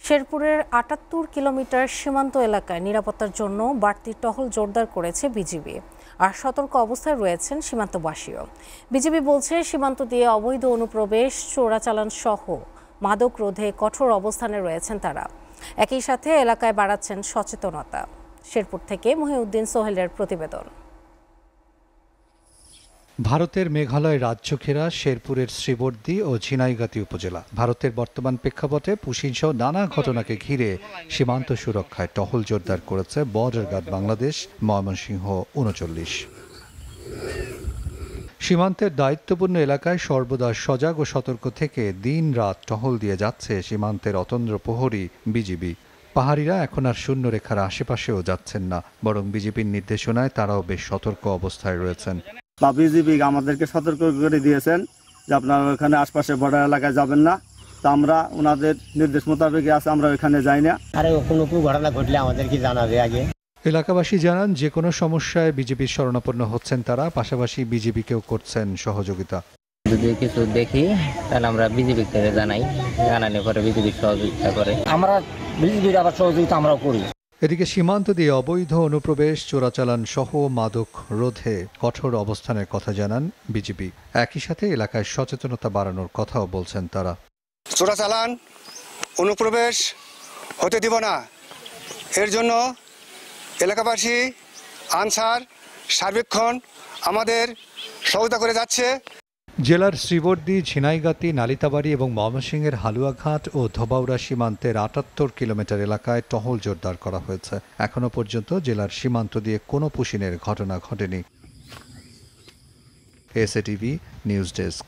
শেরপুরের ৭৮ কিলোমিটার সীমান্ত এলাকায় নিরাপত্তার জন্য বাড়তি টহল জোরদার করেছে বিজিবি। আর সতর্ক অবস্থায় রয়েছেন সীমান্তবাসীও। বিজিবি বলছে, সীমান্ত দিয়ে অবৈধ অনুপ্রবেশ, চোরাচালান সহ মাদক রোধে কঠোর অবস্থানে রয়েছেন তারা। একই সাথে এলাকায় বাড়াচ্ছেন সচেতনতা। শেরপুর থেকে মহিউদ্দিন সোহেলের প্রতিবেদন। ভারতের মেঘালয় রাজ্য ঘেরা শেরপুরের শ্রীবর্দী ও ঝিনাইগাতি উপজেলা। ভারতের বর্তমান প্রেক্ষাপটে পুশিনসহ নানা ঘটনাকে ঘিরে সীমান্ত সুরক্ষায় টহল জোরদার করেছে বর্ডার গার্ড বাংলাদেশ ময়মনসিংহ ৩৯। সীমান্তের দায়িত্বপূর্ণ এলাকায় সর্বদা সজাগ ও সতর্ক থেকে দিন রাত টহল দিয়ে যাচ্ছে সীমান্তের অতন্দ্র প্রহরী বিজিবি। পাহাড়িরা এখন আর শূন্য রেখার আশেপাশেও যাচ্ছেন না, বরং বিজেপির নির্দেশনায় তারাও বেশ সতর্ক অবস্থায় রয়েছেন। বিজিবি আমাদেরকে সতর্ক করে দিয়েছেন যে আপনারা ওখানে আশপাশে বর্ডার এলাকায় যাবেন না। তা আমরা ওনাদের নির্দেশ মোতাবেক আছে, আমরা ওখানে যাই না। আরে কোনো ঘটনা ঘটলে আমাদেরকে জানাবে আগে। এলাকাবাসী জানান, যে কোনো সমস্যায় বিজেপির শরণাপন্ন হচ্ছেন তারা, পাশাপাশি বিজেপিকেও করছেন সহযোগিতা। যদি কিছু দেখি তাহলে আমরা বিজেপিকে জানালে পরে বিজেপি সহযোগিতা করে। আমরা বিজেপির আবার সহযোগিতা আমরাও করি। এদিকে সীমান্ত দিয়ে অবৈধ অনুপ্রবেশ, চোরাচালান সহ মাদক রোধে কঠোর অবস্থানের কথা জানান বিজেপি। একই সাথে এলাকায় সচেতনতা বাড়ানোর কথাও বলছেন তারা। চোরাচালান, অনুপ্রবেশ হতে দিব না। এর জন্য এলাকাবাসী, আনসার সার্বক্ষণ আমাদের সহযোগিতা করে যাচ্ছে। জেলার শ্রীবর্দী, ঝিনাইগাতি, নালিতাবাড়ি এবং ময়মনসিংহের হালুয়াঘাট ও ধোবাউড়া সীমান্তের ৭৮ কিলোমিটার এলাকায় টহল জোরদার করা হয়েছে। এখনো পর্যন্ত জেলার সীমান্ত দিয়ে কোনো পুশিনের ঘটনা ঘটেনি। SATV news desk.